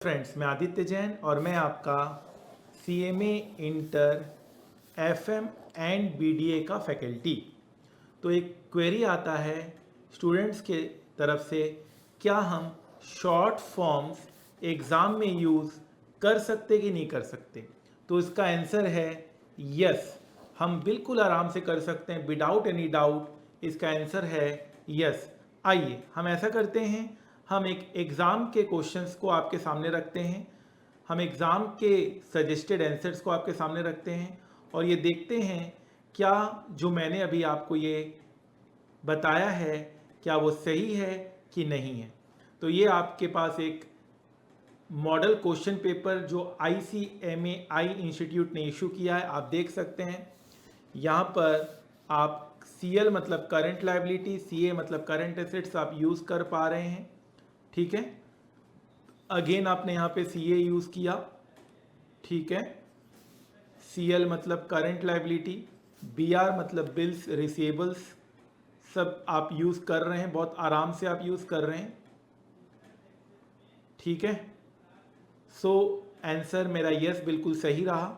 Friends, मैं आदित्य जैन और मैं आपका CMA inter FM and BDA का फैकल्टी। तो एक क्वेरी आता है स्टूडेंट्स के तरफ से, क्या हम शॉर्ट फॉर्म्स एग्ज़ाम में यूज़ कर सकते कि नहीं कर सकते। तो इसका आंसर है यस, हम बिल्कुल आराम से कर सकते हैं, विदाउट एनी डाउट। इसका आंसर है यस। आइए हम ऐसा करते हैं, हम एक एग्ज़ाम के क्वेश्चंस को आपके सामने रखते हैं, हम एग्ज़ाम के सजेस्टेड आंसर्स को आपके सामने रखते हैं और ये देखते हैं क्या जो मैंने अभी आपको ये बताया है क्या वो सही है कि नहीं है। तो ये आपके पास एक मॉडल क्वेश्चन पेपर जो ICMAI इंस्टीट्यूट ने इशू किया है, आप देख सकते हैं। यहाँ पर आप CL मतलब करंट लायबिलिटी, CA मतलब करंट एसेट्स आप यूज़ कर पा रहे हैं, ठीक है। अगेन आपने यहाँ पे CA यूज़ किया, ठीक है। CL मतलब करंट लायबिलिटी, BR मतलब बिल्स रिसीवेबल्स, सब आप यूज़ कर रहे हैं, बहुत आराम से आप यूज़ कर रहे हैं, ठीक है। सो आंसर मेरा यस बिल्कुल सही रहा।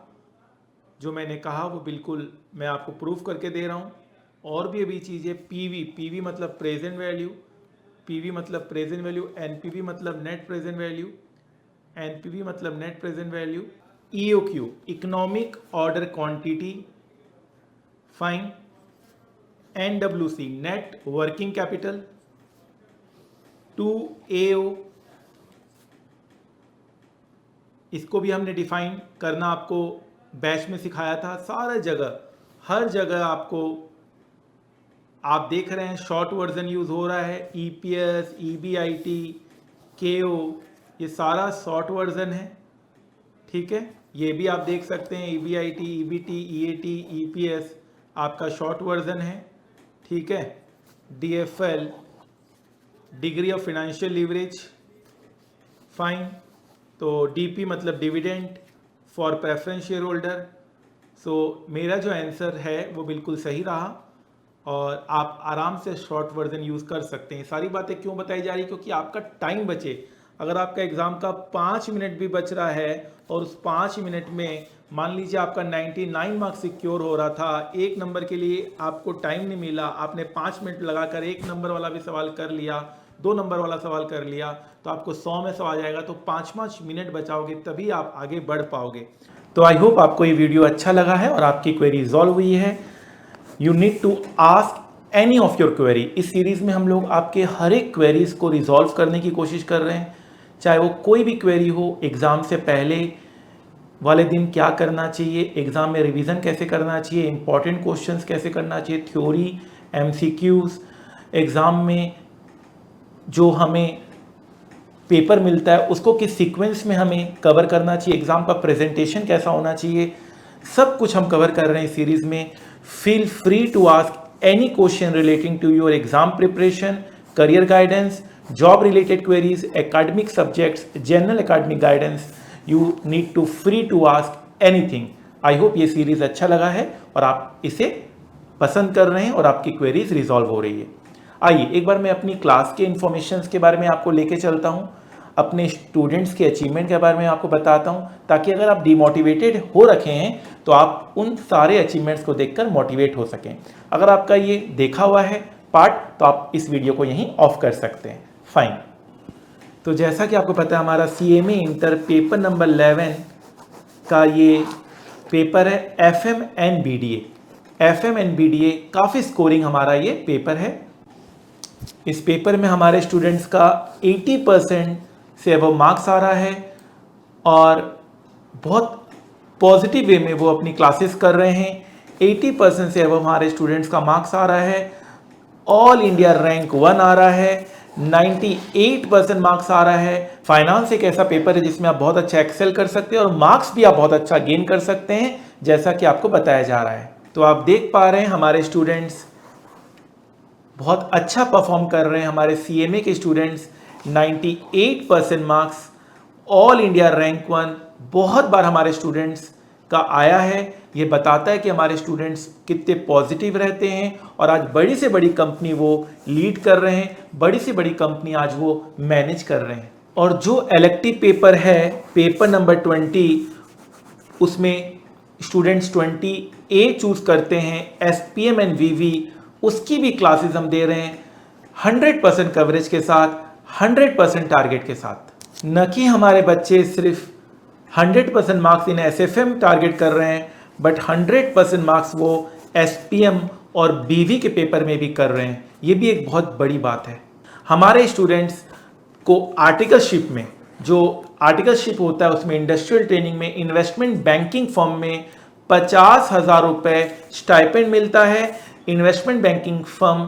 जो मैंने कहा वो बिल्कुल मैं आपको प्रूफ करके दे रहा हूँ। और भी अभी चीज़ें, PV मतलब प्रेजेंट वैल्यू, PV मतलब प्रेजेंट वैल्यू, NPV मतलब नेट प्रेजेंट वैल्यू, NPV मतलब net present value, EOQ economic order quantity, fine, NWC net working capital, 2AO इसको भी हमने डिफाइन करना आपको बैच में सिखाया था। सारा जगह, हर जगह आपको, आप देख रहे हैं शॉर्ट वर्जन यूज़ हो रहा है, EPS, EBIT, KO, ये सारा शॉर्ट वर्जन है, ठीक है। ये भी आप देख सकते हैं, EBIT, EBT, EAT, EPS आपका शॉर्ट वर्जन है, ठीक है। DFL degree of financial leverage, fine. तो DP मतलब dividend for preference shareholder. So मेरा जो आंसर है वो बिल्कुल सही रहा और आप आराम से शॉर्ट वर्जन यूज़ कर सकते हैं। सारी बातें क्यों बताई जा रही, क्योंकि आपका टाइम बचे। अगर आपका एग्ज़ाम का 5 मिनट भी बच रहा है और उस 5 मिनट में मान लीजिए आपका 99 मार्क्स सिक्योर हो रहा था, एक नंबर के लिए आपको टाइम नहीं मिला, आपने 5 मिनट लगाकर एक नंबर वाला भी सवाल कर लिया, 2 नंबर वाला सवाल कर लिया, तो आपको 100 में 100 आ जाएगा। तो 5-5 मिनट बचाओगे तभी आप आगे बढ़ पाओगे। तो आई होप आपको ये वीडियो अच्छा लगा है और आपकी क्वेरी रिजॉल्व हुई है। You need to ask any of your query. इस सीरीज में हम लोग आपके हर एक क्वेरीज को रिजॉल्व करने की कोशिश कर रहे हैं, चाहे वो कोई भी क्वेरी हो। एग्जाम से पहले वाले दिन क्या करना चाहिए, एग्जाम में रिवीजन कैसे करना चाहिए, इंपॉर्टेंट क्वेश्चंस कैसे करना चाहिए, थ्योरी, MCQs, एग्जाम में जो हमें पेपर मिलता है उसको किस सीक्वेंस में हमें कवर करना चाहिए, एग्जाम का प्रेजेंटेशन कैसा होना चाहिए, सब कुछ हम कवर कर रहे हैं इस सीरीज में। Feel free to ask any question relating to your exam preparation, career guidance, job related queries, academic subjects, general academic guidance. You need to free to ask anything. I hope ये series अच्छा लगा है और आप इसे पसंद कर रहे हैं और आपकी क्वेरीज रिजॉल्व हो रही है। आइए एक बार मैं अपनी क्लास के इन्फॉर्मेशंस के बारे में आपको लेके चलता हूँ, अपने स्टूडेंट्स के अचीवमेंट के बारे में आपको बताता हूँ, ताकि अगर आप डिमोटिवेटेड हो रखे हैं तो आप उन सारे अचीवमेंट्स को देखकर मोटिवेट हो सकें। अगर आपका ये देखा हुआ है पार्ट तो आप इस वीडियो को यहीं ऑफ कर सकते हैं, फाइन। तो जैसा कि आपको पता है हमारा CMA इंटर पेपर नंबर 11 का ये पेपर है, FM and BDA। FM and BDA काफ़ी स्कोरिंग हमारा ये पेपर है। इस पेपर में हमारे स्टूडेंट्स का 80% से अब मार्क्स आ रहा है और बहुत पॉजिटिव वे में वो अपनी क्लासेस कर रहे हैं। 80% से अब हमारे स्टूडेंट्स का मार्क्स आ रहा है, ऑल इंडिया रैंक 1 आ रहा है, 98% मार्क्स आ रहा है। फाइनेंस एक ऐसा पेपर है जिसमें आप बहुत अच्छा एक्सेल कर सकते हैं और मार्क्स भी आप बहुत अच्छा गेन कर सकते हैं, जैसा कि आपको बताया जा रहा है। तो आप देख पा रहे हैं हमारे स्टूडेंट्स बहुत अच्छा परफॉर्म कर रहे हैं। हमारे CMA के students 98% marks, all India rank 1 बहुत बार हमारे स्टूडेंट्स का आया है। ये बताता है कि हमारे स्टूडेंट्स कितने पॉजिटिव रहते हैं और आज बड़ी से बड़ी कंपनी वो लीड कर रहे हैं, बड़ी से बड़ी कंपनी आज वो मैनेज कर रहे हैं। और जो इलेक्टिव पेपर है पेपर नंबर 20, उसमें स्टूडेंट्स 20A चूज़ करते हैं SPM एंड VV, उसकी भी क्लासेस हम दे रहे हैं 100% कवरेज के साथ, 100% टारगेट के साथ। न कि हमारे बच्चे सिर्फ 100% मार्क्स इन SFM टारगेट कर रहे हैं, बट 100% मार्क्स वो SPM और BV के पेपर में भी कर रहे हैं। ये भी एक बहुत बड़ी बात है। हमारे स्टूडेंट्स को आर्टिकलशिप में, जो आर्टिकलशिप होता है उसमें इंडस्ट्रियल ट्रेनिंग में, इन्वेस्टमेंट बैंकिंग फर्म में 50,000 रुपये स्टाइपेंड मिलता है। इन्वेस्टमेंट बैंकिंग फर्म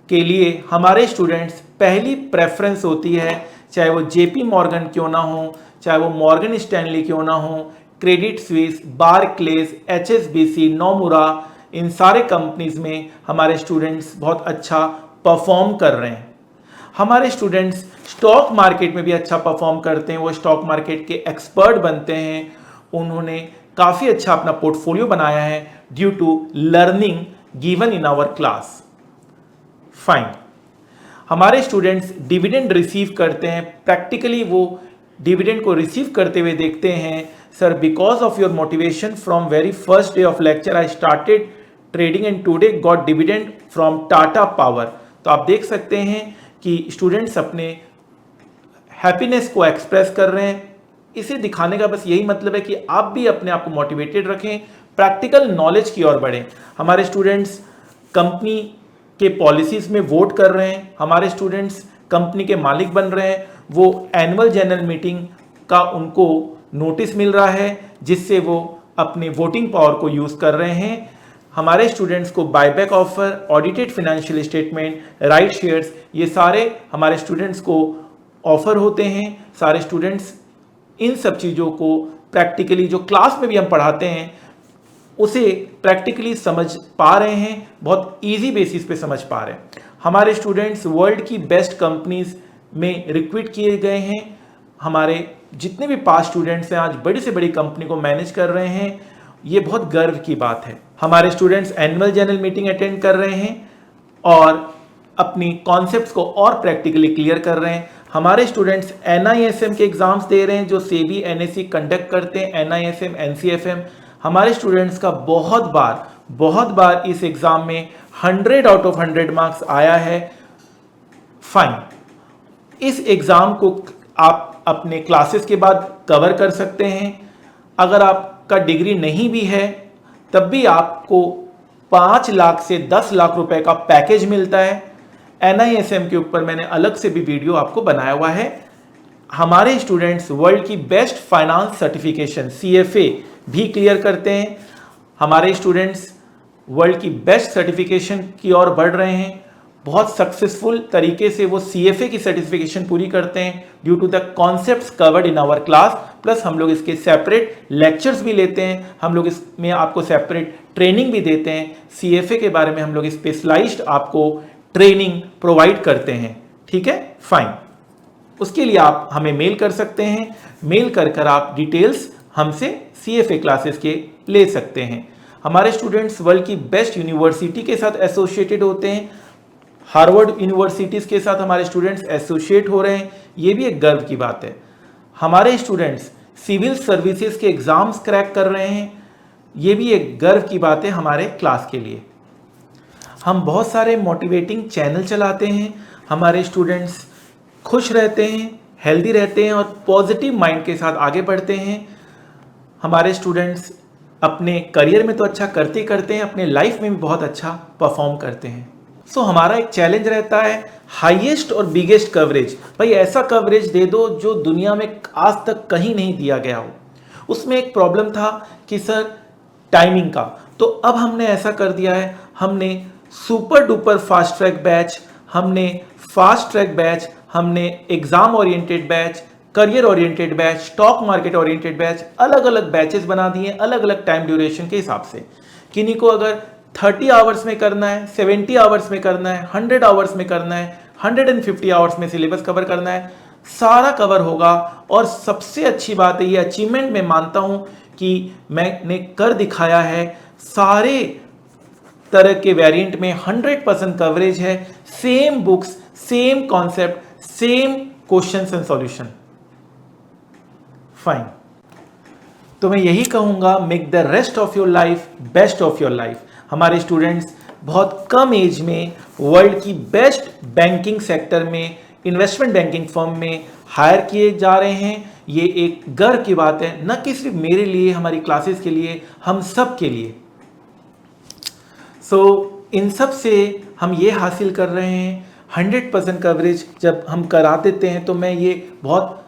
के लिए हमारे स्टूडेंट्स पहली प्रेफरेंस होती है, चाहे वो JP मॉर्गन क्यों ना हो, चाहे वो मॉर्गन स्टैनली क्यों ना हो, क्रेडिट स्विस, बारक्लेज, HSBC, नोमुरा, इन सारे कंपनीज में हमारे स्टूडेंट्स बहुत अच्छा परफॉर्म कर रहे हैं। हमारे स्टूडेंट्स स्टॉक मार्केट में भी अच्छा परफॉर्म करते हैं, वो स्टॉक मार्केट के एक्सपर्ट बनते हैं। उन्होंने काफ़ी अच्छा अपना पोर्टफोलियो बनाया है due to learning given in our class. Fine. हमारे स्टूडेंट्स डिविडेंड रिसीव करते हैं, प्रैक्टिकली वो डिविडेंड को रिसीव करते हुए देखते हैं। Sir, because of your motivation from very first day of lecture I started trading and today got dividend from Tata power. तो आप देख सकते हैं कि स्टूडेंट्स अपने हैप्पीनेस को एक्सप्रेस कर रहे हैं। इसे दिखाने का बस यही मतलब है कि आप भी अपने आप को मोटिवेटेड रखें, प्रैक्टिकल नॉलेज की ओर बढ़ें। हमारे स्टूडेंट्स कंपनी के पॉलिसीज में वोट कर रहे हैं, हमारे स्टूडेंट्स कंपनी के मालिक बन रहे हैं, वो एनुअल जनरल मीटिंग का उनको नोटिस मिल रहा है जिससे वो अपने वोटिंग पावर को यूज़ कर रहे हैं। हमारे स्टूडेंट्स को buyback offer, audited financial statement, right shares, ये सारे हमारे स्टूडेंट्स को ऑफर होते हैं। सारे स्टूडेंट्स इन सब चीज़ों को प्रैक्टिकली जो क्लास में भी हम पढ़ाते हैं उसे प्रैक्टिकली समझ पा रहे हैं, बहुत इजी बेसिस पे समझ पा रहे हैं। हमारे स्टूडेंट्स वर्ल्ड की बेस्ट कंपनीज में रिक्रूट किए गए हैं। हमारे जितने भी पास स्टूडेंट्स हैं आज बड़ी से बड़ी कंपनी को मैनेज कर रहे हैं, ये बहुत गर्व की बात है। हमारे students annual general meeting attend कर रहे हैं और अपनी कॉन्सेप्ट्स को और प्रैक्टिकली क्लियर कर रहे हैं। हमारे स्टूडेंट्स NISM के एग्जाम्स दे रहे हैं जो सेबी NSE कंडक्ट करते हैं, NISM NCFM। हमारे स्टूडेंट्स का बहुत बार इस एग्जाम में 100 आउट ऑफ 100 मार्क्स आया है। फाइन। इस एग्जाम को आप अपने क्लासेस के बाद कवर कर सकते हैं। अगर आपका डिग्री नहीं भी है तब भी आपको 5 लाख से 10 लाख रुपए का पैकेज मिलता है। NISM के ऊपर मैंने अलग से भी वीडियो आपको बनाया हुआ है। हमारे स्टूडेंट्स वर्ल्ड की बेस्ट फाइनेंस सर्टिफिकेशन CFA भी क्लियर करते हैं। हमारे स्टूडेंट्स वर्ल्ड की बेस्ट सर्टिफिकेशन की ओर बढ़ रहे हैं। बहुत सक्सेसफुल तरीके से वो CFA की सर्टिफिकेशन पूरी करते हैं due to the concepts covered in our class. Plus हम लोग इसके सेपरेट लेक्चर्स भी लेते हैं, हम लोग इसमें आपको सेपरेट ट्रेनिंग भी देते हैं। CFA के बारे में हम लोग स्पेशलाइज्ड आपको ट्रेनिंग प्रोवाइड करते हैं। ठीक है, फाइन। उसके लिए आप हमें मेल कर सकते हैं, मेल कर आप डिटेल्स हमसे CFA क्लासेस के ले सकते हैं। हमारे स्टूडेंट्स वर्ल्ड की बेस्ट यूनिवर्सिटी के साथ एसोसिएटेड होते हैं। हार्वर्ड यूनिवर्सिटीज़ के साथ हमारे स्टूडेंट्स एसोसिएट हो रहे हैं, ये भी एक गर्व की बात है। हमारे स्टूडेंट्स सिविल सर्विसेज के एग्ज़ाम्स क्रैक कर रहे हैं, ये भी एक गर्व की बात है हमारे क्लास के लिए। हम बहुत सारे मोटिवेटिंग चैनल चलाते हैं, हमारे स्टूडेंट्स खुश रहते हैं, हेल्दी रहते हैं और पॉजिटिव माइंड के साथ आगे बढ़ते हैं। हमारे स्टूडेंट्स अपने करियर में तो अच्छा करते हैं, अपने लाइफ में भी बहुत अच्छा परफॉर्म करते हैं। सो हमारा एक चैलेंज रहता है हाईएस्ट और बिगेस्ट कवरेज। भाई ऐसा कवरेज दे दो जो दुनिया में आज तक कहीं नहीं दिया गया हो। उसमें एक प्रॉब्लम था कि सर टाइमिंग का, तो अब हमने ऐसा कर दिया है, हमने super duper fast track batch, हमने फास्ट ट्रैक बैच, हमने exam oriented batch, career oriented batch, stock market oriented batch, अलग अलग बैचेस बना दिए अलग अलग टाइम ड्यूरेशन के हिसाब से। किन्हीं को अगर 30 आवर्स में करना है, 70 आवर्स में करना है, 100 आवर्स में करना है, 150 आवर्स में सिलेबस कवर करना है, सारा कवर होगा। और सबसे अच्छी बात है, ये अचीवमेंट मैं मानता हूं कि मैंने कर दिखाया है। सारे तरह के वेरिएंट में 100% कवरेज है, same books, same concept, same questions and solution. Fine. तो मैं यही कहूँगा, make the rest of your life best of your life. हमारे स्टूडेंट्स बहुत कम एज में वर्ल्ड की बेस्ट बैंकिंग सेक्टर में, इन्वेस्टमेंट बैंकिंग फर्म में हायर किए जा रहे हैं। ये एक गर्व की बात है, न कि सिर्फ मेरे लिए, हमारी क्लासेस के लिए, हम सब के लिए। इन सब से हम ये हासिल कर रहे हैं 100% कवरेज जब हम करा देते हैं, तो मैं ये बहुत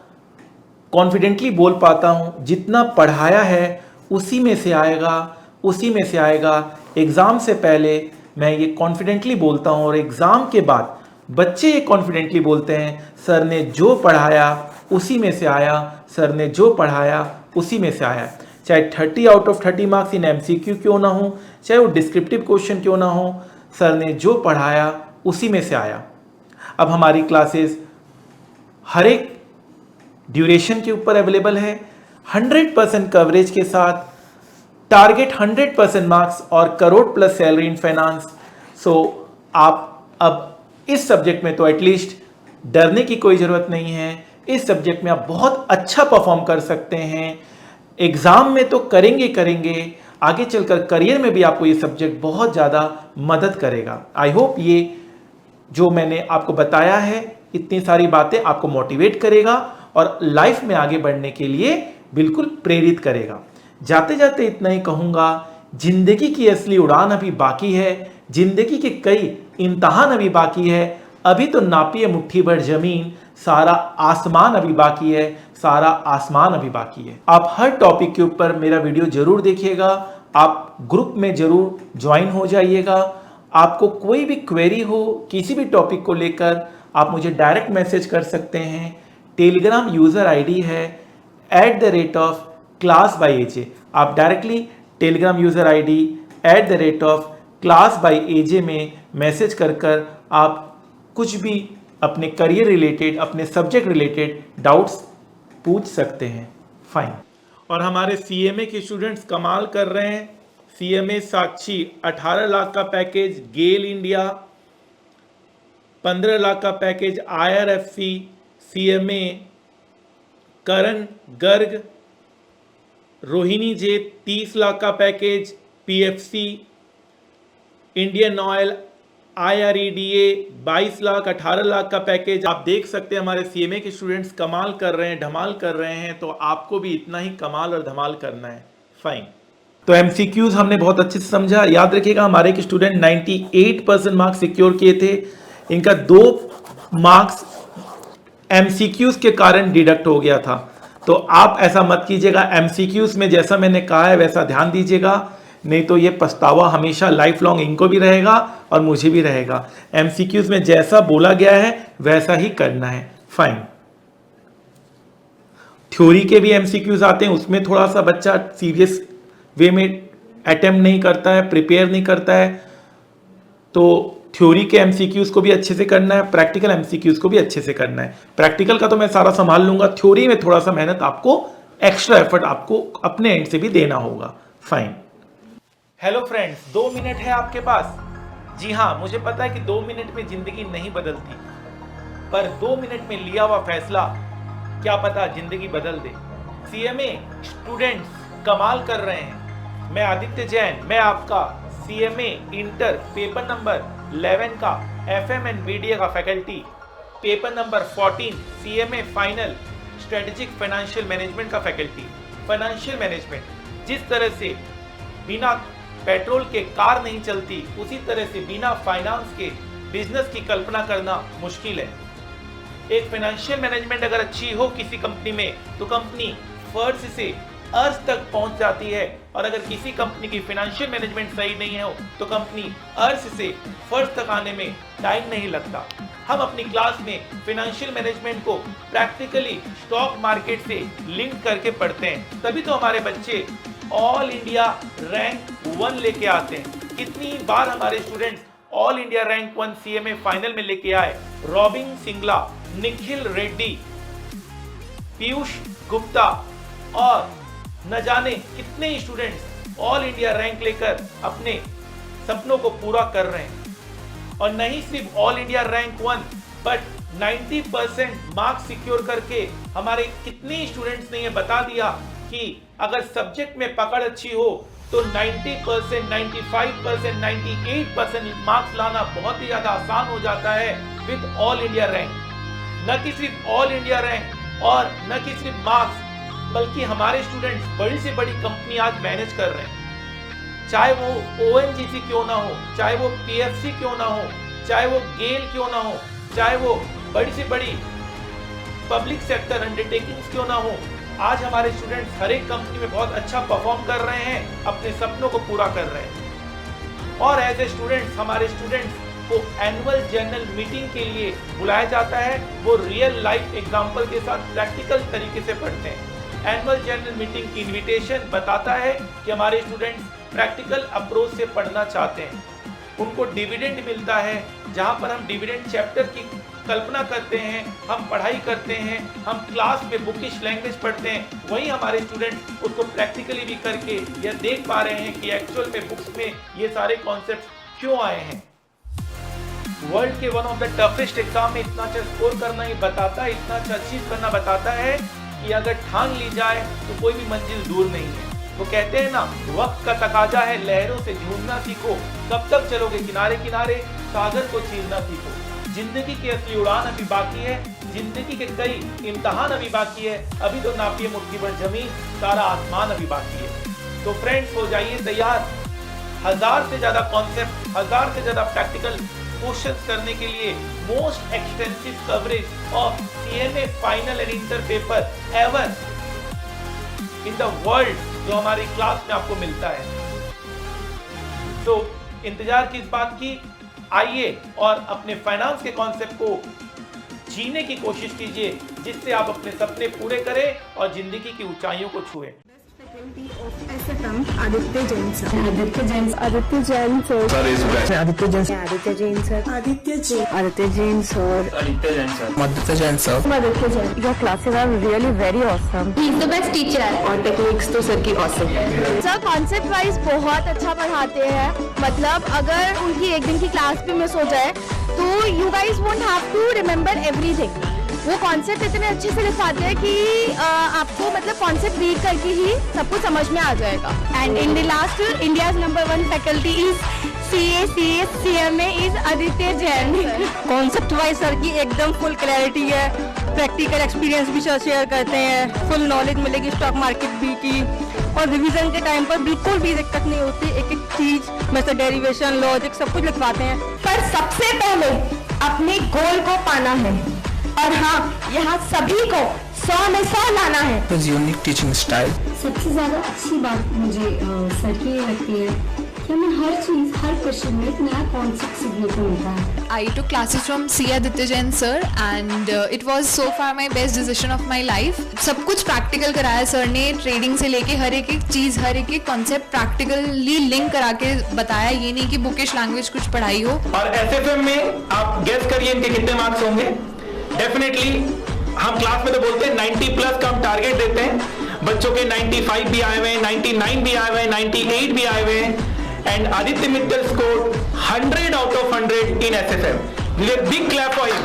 कॉन्फिडेंटली बोल पाता हूँ, जितना पढ़ाया है उसी में से आएगा, उसी में से आएगा। एग्ज़ाम से पहले मैं ये कॉन्फिडेंटली बोलता हूँ और एग्ज़ाम के बाद बच्चे ये कॉन्फिडेंटली बोलते हैं, सर ने जो पढ़ाया उसी में से आया, सर ने जो पढ़ाया उसी में से आया। चाहे 30 out of 30 marks in MCQ क्यों ना हो, चाहे वो डिस्क्रिप्टिव क्वेश्चन क्यों ना हो, सर ने जो पढ़ाया उसी में से आया। अब हमारी क्लासेस हर एक ड्यूरेशन के ऊपर अवेलेबल है, 100% कवरेज के साथ, टारगेट 100% मार्क्स और crore plus salary in finance. आप अब इस सब्जेक्ट में तो एटलीस्ट डरने की कोई ज़रूरत नहीं है। इस सब्जेक्ट में आप बहुत अच्छा परफॉर्म कर सकते हैं। एग्ज़ाम में तो करेंगे, आगे चलकर करियर में भी आपको ये सब्जेक्ट बहुत ज़्यादा मदद करेगा। आई होप ये जो मैंने आपको बताया है, इतनी सारी बातें आपको मोटिवेट करेगा और लाइफ में आगे बढ़ने के लिए बिल्कुल प्रेरित करेगा। जाते जाते इतना ही कहूँगा, जिंदगी की असली उड़ान अभी बाकी है, जिंदगी के कई इम्तहान अभी बाकी है। अभी तो नापिए मुट्ठी भर जमीन, सारा आसमान अभी बाकी है, सारा आसमान अभी बाकी है। आप हर टॉपिक के ऊपर मेरा वीडियो जरूर देखिएगा, आप ग्रुप में जरूर ज्वाइन हो जाइएगा। आपको कोई भी क्वेरी हो किसी भी टॉपिक को लेकर, आप मुझे डायरेक्ट मैसेज कर सकते हैं। टेलीग्राम यूज़र आईडी है @class_by_aj। आप directly Telegram user ID @class_by_aj में मैसेज कर आप कुछ भी अपने करियर रिलेटेड, अपने सब्जेक्ट रिलेटेड डाउट्स पूछ सकते हैं। फाइन। और हमारे CMA के स्टूडेंट्स कमाल कर रहे हैं। CMA साक्षी 18 लाख का पैकेज, गेल इंडिया 15 लाख का पैकेज, IRFC, CMA, करण गर्ग, रोहिणी जे 30 लाख का package, PFC, Indian oil, IREDA 22 lakh, 18 lakh का पैकेज। आप देख सकते हैं हमारे CMA के स्टूडेंट्स कमाल कर रहे हैं, धमाल कर रहे हैं, तो आपको भी इतना ही कमाल और धमाल करना है। फाइन। तो MCQs हमने बहुत अच्छे से समझा। याद रखिएगा, हमारे के स्टूडेंट 98% मार्क्स सिक्योर किए थे। इनका 2 मार्क्स MCQs के कारण डिडक्ट हो गया था। तो आप ऐसा मत कीजिएगा, MCQs में जैसा मैंने कहा है वैसा ध्यान दीजिएगा, नहीं तो ये पछतावा हमेशा लाइफ लॉन्ग इनको भी रहेगा और मुझे भी रहेगा। MCQs में जैसा बोला गया है वैसा ही करना है। फाइन। थ्योरी के भी MCQs आते हैं, उसमें थोड़ा सा बच्चा सीरियस वे में अटेम्प्ट नहीं करता है, प्रिपेयर नहीं करता है, तो थ्योरी के MCQs को भी अच्छे से करना है, प्रैक्टिकल MCQs को भी अच्छे से करना है। प्रैक्टिकल का तो मैं सारा संभाल लूंगा, थ्योरी में थोड़ा सा मेहनत आपको, एक्स्ट्रा एफर्ट आपको अपने एंड से भी देना होगा। फाइन। हेलो फ्रेंड्स, 2 मिनट है आपके पास। जी हाँ, मुझे पता है कि 2 मिनट में जिंदगी नहीं बदलती, पर 2 मिनट में लिया हुआ फैसला क्या पता जिंदगी बदल दे। CMA स्टूडेंट्स कमाल कर रहे हैं। मैं आदित्य जैन, मैं आपका CMA इंटर पेपर नंबर 11 का FM एंड BDA का faculty, paper number 14 CMA final strategic financial management का फैकल्टी। फाइनेंशियल मैनेजमेंट, जिस तरह से बिना पेट्रोल के कार नहीं चलती, उसी तरह से बिना फाइनेंस के बिजनेस की कल्पना करना मुश्किल है। एक फाइनेंशियल मैनेजमेंट अगर अच्छी हो किसी कंपनी में, तो कंपनी फर्श से अर्श तक पहुंच जाती है, और अगर किसी कंपनी की फाइनेंशियल मैनेजमेंट सही नहीं हो तो कंपनी अर्श से फर्श तक आने में टाइम नहीं लगता। हम अपनी क्लास में फाइनेंशियल मैनेजमेंट को प्रैक्टिकली स्टॉक मार्केट से लिंक करके पढ़ते हैं, तभी तो हमारे बच्चे ऑल इंडिया रैंक 1 लेके आते हैं। कितनी बार हमारे students all India rank 1 CMA final में लेके आए। रॉबिन सिंगला, निखिल रेड्डी, पीयूष गुप्ता और न जाने कितने ही स्टूडेंट्स ऑल इंडिया रैंक लेकर अपने सपनों को पूरा कर रहे हैं। और नहीं सिर्फ all India rank 1, but 90% marks secure करके हमारे कितने स्टूडेंट्स ने ये बता दिया कि अगर सब्जेक्ट में पकड़ अच्छी हो तो 90%, 95%, 98% मार्क्स लाना बहुत ही ज्यादा आसान हो जाता है विद ऑल इंडिया रैंक। न कि सिर्फ ऑल इंडिया रैंक और न कि सिर्फ मार्क्स, बल्कि हमारे स्टूडेंट्स बड़ी से बड़ी कंपनी आज मैनेज कर रहे हैं। चाहे वो ONGC क्यों ना हो, चाहे वो PFC क्यों ना हो, चाहे वो गेल क्यों ना हो, चाहे वो बड़ी से बड़ी पब्लिक सेक्टर अंडरटेकिंग्स क्यों ना हो, आज हमारे स्टूडेंट्स हर एक कंपनी में बहुत अच्छा परफॉर्म कर रहे हैं, अपने सपनों को पूरा कर रहे हैं। और एज ए स्टूडेंट्स, हमारे स्टूडेंट्स को एनुअल जनरल मीटिंग के लिए बुलाया जाता है। वो रियल लाइफ एग्जाम्पल के साथ प्रैक्टिकल तरीके से पढ़ते हैं। एनुअल जनरल मीटिंग की इन्विटेशन बताता है कि हमारे स्टूडेंट्स प्रैक्टिकल अप्रोच से पढ़ना चाहते हैं। उनको डिविडेंड मिलता है, जहां पर हम डिविडेंड चैप्टर की कल्पना करते हैं, हम पढ़ाई करते हैं, हम क्लास में बुकिश लैंग्वेज पढ़ते हैं, वहीं हमारे स्टूडेंट उसको प्रैक्टिकली भी करके यह देख पा रहे हैं कि एक्चुअल में बुक्स में ये सारे कॉन्सेप्ट क्यों आए हैं। वर्ल्ड के one of the toughest exam में इतना अच्छा स्कोर करना ही बताता है, इतना अच्छा अचीव करना बताता है कि अगर ठान ली जाए तो कोई भी मंजिल दूर नहीं है। वो कहते हैं ना, वक्त का तकाजा है, लहरों से झूमना सीखो, कब तक चलोगे किनारे किनारे, सागर को चीरना सीखो। जिंदगी की असली उड़ान अभी बाकी है, जिंदगी के कई इम्तिहान अभी बाकी है, अभी तो नापिए मुट्ठी भर जमीन, सारा आसमान अभी बाकी है। तो फ्रेंड्स, हो जाइए तैयार 1000 से ज्यादा कॉन्सेप्ट, 1000 से ज्यादा प्रैक्टिकल क्वेश्चंस करने के लिए most extensive coverage of CMA final and inter paper ever in the world, जो हमारी क्लास में आपको मिलता है। तो इंतजार किस बात की, आइए और अपने फाइनेंस के कॉन्सेप्ट को जीने की कोशिश कीजिए, जिससे आप अपने सपने पूरे करें और जिंदगी की ऊंचाइयों को छुएं। Aditya Jain sir. Aditya Jain sir. Aditya Jain sir. Aditya Jain sir. Aditya Jain sir. Aditya Jain. Aditya Jain sir. Aditya Jain sir. Aditya Jain sir. Aditya Jain. Your classes are really very awesome. He is the best teacher. और टेक्निक्स तो सर की awesome है। सर कॉन्सेप्ट वाइज बहुत अच्छा पढ़ाते हैं, मतलब अगर उनकी एक दिन की क्लास भी मिस हो जाए तो you guys won't have to remember everything. वो कॉन्सेप्ट इतने अच्छे से लिखाते हैं कि आपको मतलब कॉन्सेप्ट रीड करके ही सब कुछ समझ में आ जाएगा। And in the last, India's number 1 faculty is CMA is Aditya Jain. Concept wise sir की एकदम फुल क्लैरिटी है, प्रैक्टिकल एक्सपीरियंस भी सर शेयर करते हैं, फुल नॉलेज मिलेगी स्टॉक मार्केट भी की, और रिवीजन के टाइम पर बिल्कुल भी दिक्कत नहीं होती। एक एक चीज मतलब डेरिवेशन, लॉजिक सब कुछ लिखवाते हैं। पर सबसे पहले अपने गोल को पाना है, और हाँ, यहाँ सभी को 100 में 100 लाना है। Unique teaching style. सबसे ज़्यादा अच्छी बात मुझे सर की ये लगती है कि हमें हर चीज़, हर क्वेश्चन में एक नया कॉन्सेप्ट सीखने को मिलता है। I took classes from C. Aditya Jain sir and it was so far my best decision of my life. सब कुछ प्रैक्टिकल कराया सर ने, ट्रेडिंग से लेके हर एक चीज़, हर एक कॉन्सेप्ट प्रैक्टिकली लिंक करा के बताया। ये नहीं कि बुकिश लैंग्वेज कुछ पढ़ाई हो। और SFM में आप गेस करिए इनके कितने मार्क्स होंगे। डेफिनेटली हम क्लास में तो बोलते हैं 90 प्लस का हम टारगेट देते हैं, बच्चों के 95 भी आए हुए हैं, 99 भी आए हुए हैं, 98 भी आए हुए हैं। And Aditya Mittal score 100 out of 100 in SFM. Big clap for him.